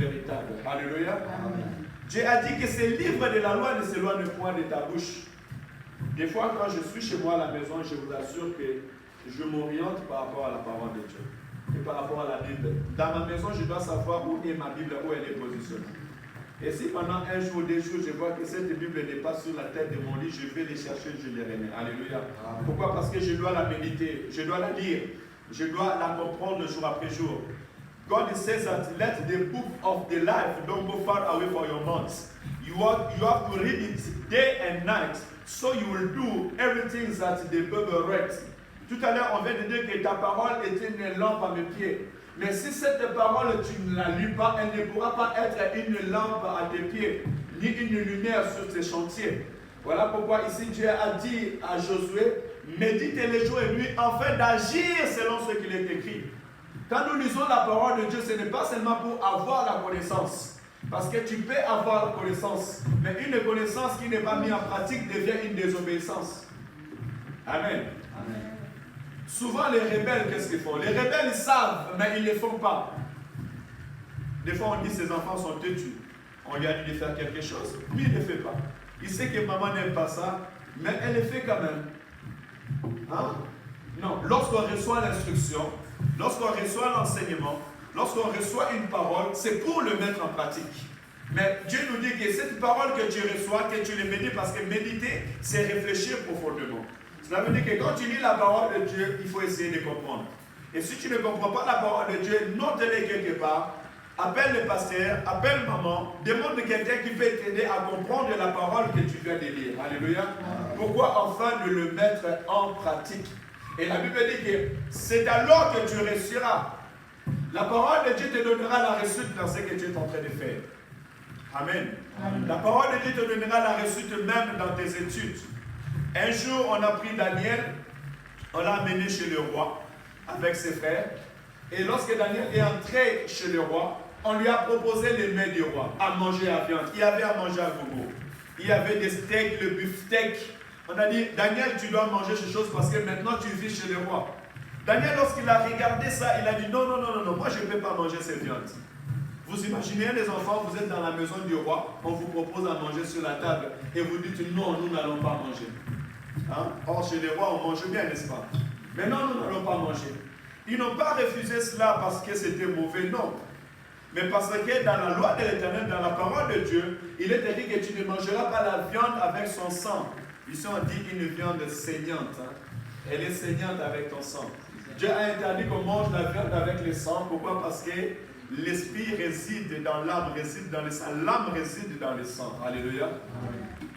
véritable. Alléluia. Amen. Dieu a dit que ces livres de la loi ne s'éloignent point de ta bouche. Des fois, quand je suis chez moi à la maison, je vous assure que je m'oriente par rapport à la parole de Dieu et par rapport à la Bible. Dans ma maison, je dois savoir où est ma Bible, où elle est positionnée. Et si pendant un jour ou 2 jours, je vois que cette Bible n'est pas sur la tête de mon lit, je vais les chercher, je les remets. Alléluia. Amen. Pourquoi? Parce que je dois la méditer, je dois la lire, je dois la comprendre jour après jour. God says that let the book of the life don't go far away from your mouth. You have to read it day and night, so you will do everything that the Bible writes. Tout à l'heure, on vient de dire que ta parole est une lampe à mes pieds. Mais si cette parole, tu ne la lis pas, elle ne pourra pas être une lampe à tes pieds, ni une lumière sur tes chantiers. Voilà pourquoi ici Dieu a dit à Josué, médite les jours et nuits afin d'agir selon ce qu'il est écrit. Quand nous lisons la parole de Dieu, ce n'est pas seulement pour avoir la connaissance. Parce que tu peux avoir la connaissance, mais une connaissance qui n'est pas mise en pratique devient une désobéissance. Amen. Amen. Souvent les rebelles, qu'est-ce qu'ils font? Les rebelles, ils savent, mais ils ne le font pas. Des fois, on dit que ces enfants sont têtus. On lui a dit de faire quelque chose, lui, il ne le fait pas. Il sait que maman n'aime pas ça, mais elle le fait quand même. Hein? Non, lorsqu'on reçoit l'instruction, lorsqu'on reçoit l'enseignement, lorsqu'on reçoit une parole, c'est pour le mettre en pratique. Mais Dieu nous dit que cette parole que tu reçois, que tu les médites, parce que méditer, c'est réfléchir profondément. Cela veut dire que quand tu lis la parole de Dieu, il faut essayer de comprendre. Et si tu ne comprends pas la parole de Dieu, note-les quelque part, appelle le pasteur, appelle maman, demande quelqu'un qui peut t'aider à comprendre la parole que tu viens de lire. Alléluia. Pourquoi enfin de le mettre en pratique? Et la Bible dit que c'est alors que tu réussiras. La parole de Dieu te donnera la réussite dans ce que tu es en train de faire. Amen. Amen. La parole de Dieu te donnera la réussite même dans tes études. Un jour, on a pris Daniel, on l'a amené chez le roi avec ses frères. Et lorsque Daniel est entré chez le roi, on lui a proposé les mets du roi, à manger à viande. Il y avait à manger à gogo. Il y avait des steaks, le beefsteak. On a dit, Daniel, tu dois manger ces choses parce que maintenant tu vis chez le roi. Daniel, lorsqu'il a regardé ça, il a dit, non, moi je ne peux pas manger ces viandes. Vous imaginez les enfants, vous êtes dans la maison du roi, on vous propose à manger sur la table et vous dites, non, nous n'allons pas manger. Hein? Or, chez les rois, on mange bien, n'est-ce pas? Mais non, nous n'allons pas manger. Ils n'ont pas refusé cela parce que c'était mauvais, non. Mais parce que dans la loi de l'Éternel, dans la parole de Dieu, il est écrit que tu ne mangeras pas la viande avec son sang. Ici, on dit une viande saignante. Hein? Elle est saignante avec ton sang. Dieu a interdit qu'on mange la viande avec le sang. Pourquoi? Parce que l'esprit réside dans l'âme, réside dans le sang. L'âme réside dans le sang. Alléluia.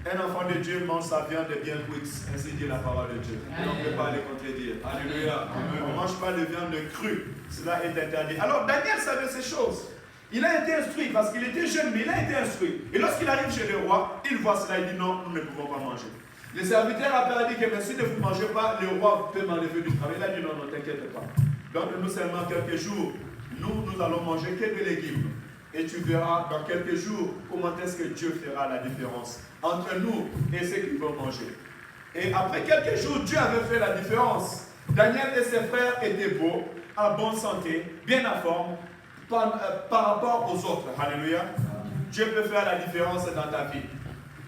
Un enfant de Dieu mange sa viande bien cuite. Ainsi dit la parole de Dieu. Et on ne peut pas les contredire. Alléluia. On ne mange pas de viande crue. Cela est interdit. Alors Daniel savait ces choses. Il a été instruit parce qu'il était jeune, mais il a été instruit. Et lorsqu'il arrive chez le roi, il voit cela, il dit non, nous ne pouvons pas manger. Le serviteur a dit que mais si ne vous mangez pas, le roi peut m'enlever du travail. Il a dit non, ne t'inquiète pas. Donne-nous seulement quelques jours. Nous allons manger quelques légumes. Et tu verras dans quelques jours comment est-ce que Dieu fera la différence entre nous et ceux qui vont manger. Et après quelques jours, Dieu avait fait la différence. Daniel et ses frères étaient beaux, en bonne santé, bien en forme, par rapport aux autres. Alléluia. Dieu peut faire la différence dans ta vie.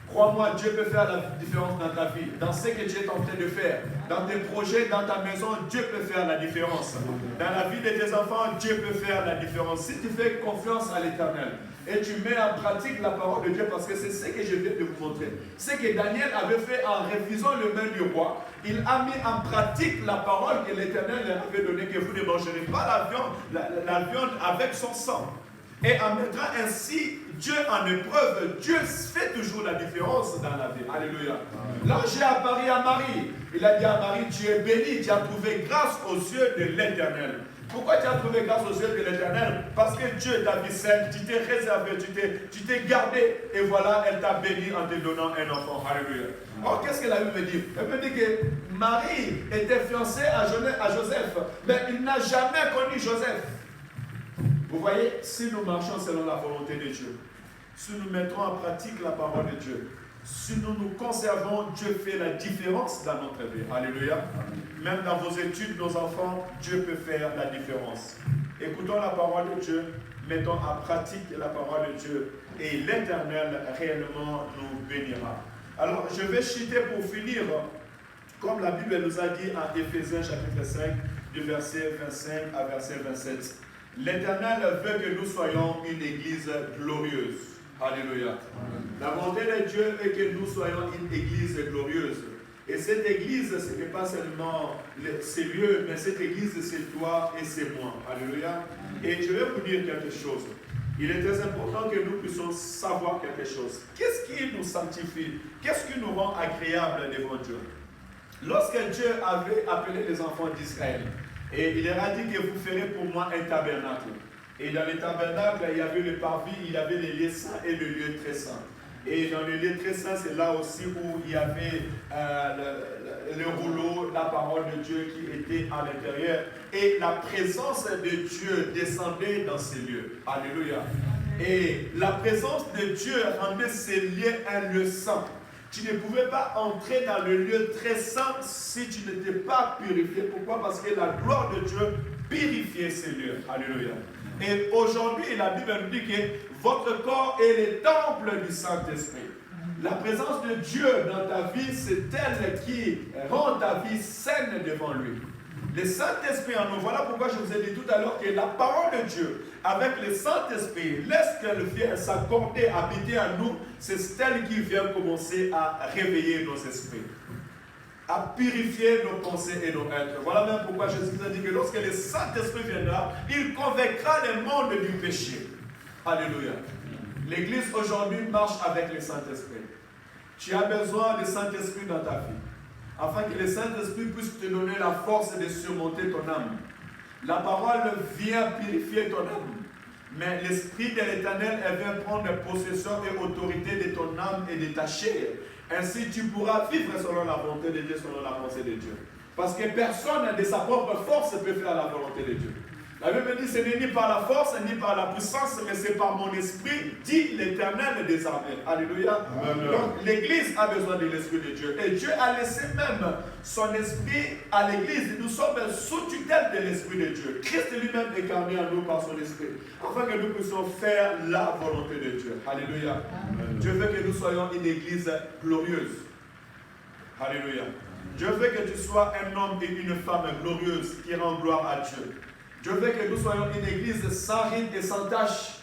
Crois-moi, Dieu peut faire la différence dans ta vie, dans ce que tu es en train de faire, dans tes projets, dans ta maison, Dieu peut faire la différence. Dans la vie de tes enfants, Dieu peut faire la différence. Si tu fais confiance à l'Éternel et tu mets en pratique la parole de Dieu, parce que c'est ce que je viens de vous montrer. Ce que Daniel avait fait en refusant le main du roi, il a mis en pratique la parole que l'Éternel leur avait donnée, que vous ne mangerez pas la viande avec son sang. Et en mettant ainsi Dieu en épreuve, Dieu fait toujours la différence dans la vie. Alléluia. L'ange est apparu à Marie. Il a dit à Marie, tu es bénie, tu as trouvé grâce aux yeux de l'Éternel. Pourquoi tu as trouvé grâce aux yeux de l'Éternel? Parce que Dieu t'a vu sainte, tu t'es réservé, tu t'es gardé, et voilà, elle t'a béni en te donnant un enfant. Alléluia. Alors, qu'est-ce que la Bible me dit? Elle me dit que Marie était fiancée à Joseph, mais il n'a jamais connu Joseph. Vous voyez, si nous marchons selon la volonté de Dieu, si nous mettons en pratique la parole de Dieu, si nous nous conservons, Dieu fait la différence dans notre vie. Alléluia. Même dans vos études, nos enfants, Dieu peut faire la différence. Écoutons la parole de Dieu mettons en pratique la parole de Dieu et l'Éternel réellement nous bénira. Alors, je vais citer pour finir, comme la Bible nous a dit en Éphésiens chapitre 5, du verset 25 à verset 27. L'Éternel veut que nous soyons une église glorieuse. Alléluia. La volonté de Dieu est que nous soyons une église glorieuse. Et cette église, ce n'est pas seulement ces lieux, mais cette église, c'est toi et c'est moi. Alléluia. Et je vais vous dire quelque chose. Il est très important que nous puissions savoir quelque chose. Qu'est-ce qui nous sanctifie? Qu'est-ce qui nous rend agréables devant Dieu? Lorsque Dieu avait appelé les enfants d'Israël, et il leur a dit que vous ferez pour moi un tabernacle. Et dans le tabernacle, il y avait le parvis, il y avait les lieux saints et le lieu très saint. Et dans le lieu très saint, c'est là aussi où il y avait le rouleau, la parole de Dieu qui était à l'intérieur. Et la présence de Dieu descendait dans ces lieux. Alléluia. Et la présence de Dieu rendait ces lieux un lieu saint. Tu ne pouvais pas entrer dans le lieu très saint si tu n'étais pas purifié. Pourquoi? Parce que la gloire de Dieu purifiait ces lieux. Alléluia. Et aujourd'hui, la Bible nous dit que votre corps est le temple du Saint-Esprit. La présence de Dieu dans ta vie, c'est elle qui rend ta vie saine devant lui. Le Saint-Esprit en nous, voilà pourquoi je vous ai dit tout à l'heure que la parole de Dieu, avec le Saint-Esprit, lorsqu'elle vient s'accorder, habiter en nous, c'est elle qui vient commencer à réveiller nos esprits, à purifier nos pensées et nos êtres. Voilà même pourquoi Jésus a dit que lorsque le Saint-Esprit viendra, il convaincra le monde du péché. Alléluia. L'Église aujourd'hui marche avec le Saint-Esprit. Tu as besoin du Saint-Esprit dans ta vie, afin que le Saint-Esprit puisse te donner la force de surmonter ton âme. La parole vient purifier ton âme, mais l'Esprit de l'Éternel, elle vient prendre possession et autorité de ton âme et de ta chair. Ainsi, tu pourras vivre selon la volonté de Dieu, selon la pensée de Dieu. Parce que personne de sa propre force peut faire la volonté de Dieu. La Bible dit, ce n'est ni par la force, ni par la puissance, mais c'est par mon esprit, dit l'Éternel des armées. Alléluia. Amen. Donc, l'Église a besoin de l'Esprit de Dieu. Et Dieu a laissé même son esprit à l'Église. Nous sommes sous tutelle de l'Esprit de Dieu. Christ lui-même incarné en nous par son esprit, afin que nous puissions faire la volonté de Dieu. Alléluia. Amen. Dieu veut que nous soyons une Église glorieuse. Alléluia. Dieu veut que tu sois un homme et une femme glorieuse qui rend gloire à Dieu. Dieu veut que nous soyons une église sans ride et sans tache.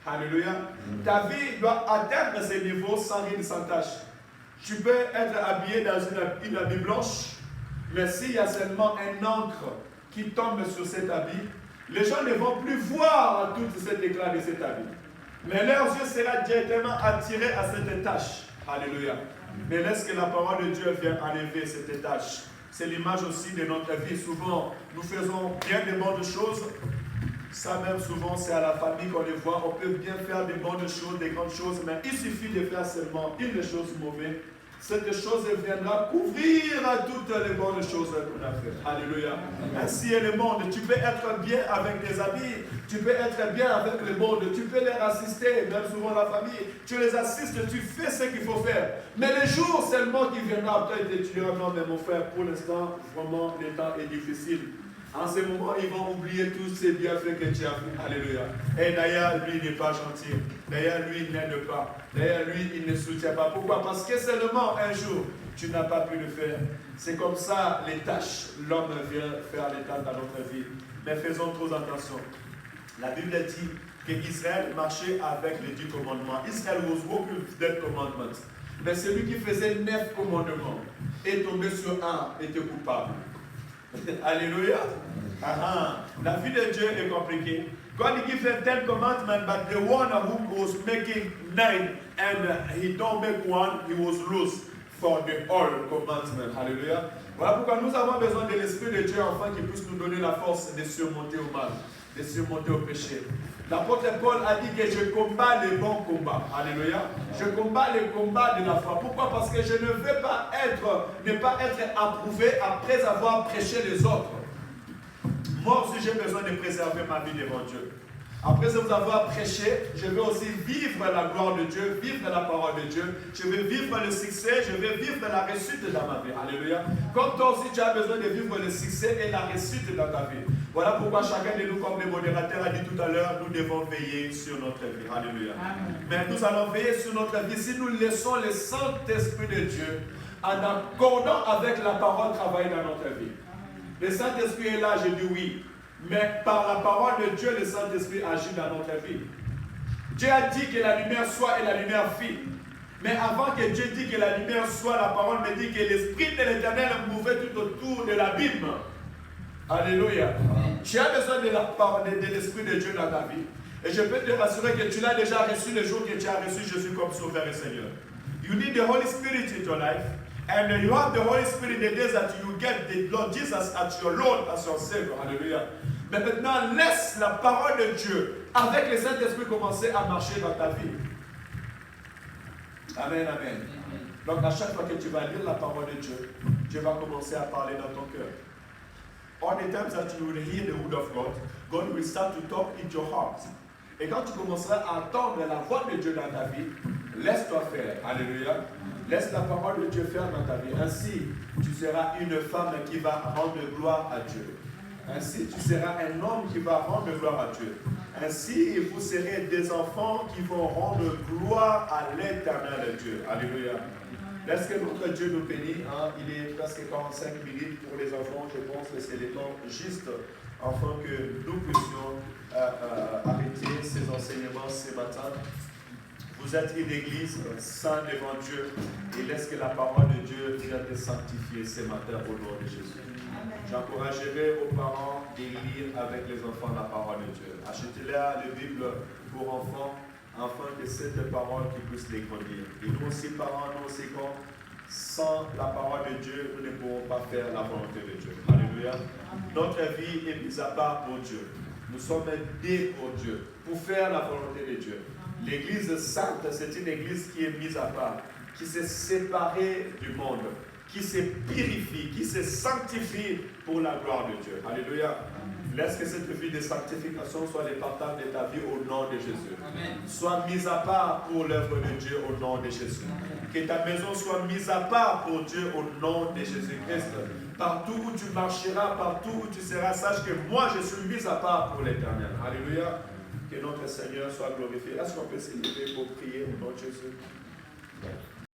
Alléluia. Ta vie doit atteindre ces niveaux sans ride et sans tache. Tu peux être habillé dans une habit blanche, mais s'il y a seulement un encre qui tombe sur cet habit, les gens ne vont plus voir tout cet éclat de cet habit. Mais leurs yeux seront directement attirés à cette tache. Alléluia. Mais laisse que la parole de Dieu vienne enlever cette tache. C'est l'image aussi de notre vie. Souvent, nous faisons bien de bonnes choses. Ça même, souvent, c'est à la famille qu'on les voit. On peut bien faire de bonnes choses, des grandes choses, mais il suffit de faire seulement une chose mauvaise. Cette chose viendra couvrir toutes les bonnes choses qu'on a faites. Alléluia. Ainsi est le monde. Tu peux être bien avec tes amis. Tu peux être bien avec le monde. Tu peux les assister, même souvent la famille. Tu les assistes, tu fais ce qu'il faut faire. Mais le jour seulement qui viendra après, tu diras non, mais mon frère, pour l'instant, vraiment, le temps est difficile. En ce moment, ils vont oublier tous ces bienfaits que tu as fait. Alléluia. Et d'ailleurs, lui, il n'est pas gentil. D'ailleurs, lui, il n'aide pas. D'ailleurs, lui, il ne soutient pas. Pourquoi? Parce que seulement un jour, tu n'as pas pu le faire. C'est comme ça, les tâches, l'homme vient faire les tâches dans notre vie. Mais faisons trop attention. La Bible dit qu'Israël marchait avec les 10 commandements. Israël was walking with 10 commandments. Mais celui qui faisait 9 commandements est tombé sur un, était coupable. Alléluia. La vie de Dieu est compliquée. God gave him 10 commandments, but the one who was making 9 and he don't make one, he was loose for the all commandment. Alléluia. Voilà pourquoi nous avons besoin de l'Esprit de Dieu afin qu'il puisse nous donner la force de surmonter au mal, de surmonter au péché. L'apôtre Paul a dit que je combats les bons combats. Alléluia. Je combats les combats de la foi. Pourquoi? Parce que je ne veux pas ne pas être approuvé après avoir prêché les autres. Moi aussi, j'ai besoin de préserver ma vie devant Dieu. Après vous avoir prêché, je veux aussi vivre la gloire de Dieu, vivre la parole de Dieu. Je veux vivre le succès, je veux vivre la réussite dans ma vie. Alléluia. Comme toi aussi, tu as besoin de vivre le succès et la réussite dans ta vie. Voilà pourquoi chacun de nous, comme le modérateur a dit tout à l'heure, nous devons veiller sur notre vie. Alléluia. Amen. Mais nous allons veiller sur notre vie si nous laissons le Saint-Esprit de Dieu en accordant avec la parole travailler dans notre vie. Le Saint-Esprit est là, je dis oui. Mais par la parole de Dieu, le Saint-Esprit agit dans notre vie. Dieu a dit que la lumière soit et la lumière fit. Mais avant que Dieu dise que la lumière soit, la parole me dit que l'Esprit de l'Éternel mouvait tout autour de l'abîme. Alléluia. Tu as besoin de l'Esprit de Dieu dans ta vie. Et je peux te rassurer que tu l'as déjà reçu le jour que tu as reçu Jésus comme Sauveur et Seigneur. You need the Holy Spirit in your life. And you have the Holy Spirit the days that you get the Lord Jesus as your Lord, as your Savior. Alléluia. Mais maintenant, laisse la parole de Dieu avec le Saint-Esprit commencer à marcher dans ta vie. Amen, amen. Donc à chaque fois que tu vas lire la parole de Dieu, Dieu va commencer à parler dans ton cœur. All the times that you will hear the word of God, God will start to talk in your heart. Et quand tu commenceras à entendre la voix de Dieu dans ta vie, laisse-toi faire. Alléluia. Laisse la parole de Dieu faire dans ta vie. Ainsi, tu seras une femme qui va rendre gloire à Dieu. Ainsi, tu seras un homme qui va rendre gloire à Dieu. Ainsi, vous serez des enfants qui vont rendre gloire à l'Éternel Dieu. Alléluia. Laisse que notre Dieu nous bénisse. Hein? Il est presque 45 minutes pour les enfants. Je pense que c'est le temps juste afin que nous puissions arrêter ces enseignements ce matin. Vous êtes une église sainte devant Dieu et laisse que la parole de Dieu vienne te sanctifier ce matin au nom de Jésus. J'encouragerai aux parents de lire avec les enfants la parole de Dieu. Achetez-leur la Bible pour enfants afin que cette parole qui puisse les grandir. Et nous aussi, parents, nous aussi, sans la parole de Dieu, nous ne pourrons pas faire la volonté de Dieu. Alléluia. Notre vie est mise à part pour Dieu. Nous sommes nés pour Dieu, pour faire la volonté de Dieu. L'église sainte, c'est une église qui est mise à part, qui s'est séparée du monde, qui se purifie, qui se sanctifie pour la gloire de Dieu. Alléluia. Laisse que cette vie de sanctification soit le partage de ta vie au nom de Jésus. Amen. Sois mise à part pour l'œuvre de Dieu au nom de Jésus. Que ta maison soit mise à part pour Dieu au nom de Jésus-Christ. Partout où tu marcheras, partout où tu seras, sache que moi je suis mise à part pour l'Éternel. Alléluia. Que notre Seigneur soit glorifié. Est-ce qu'on peut s'élever pour prier au nom de Jésus?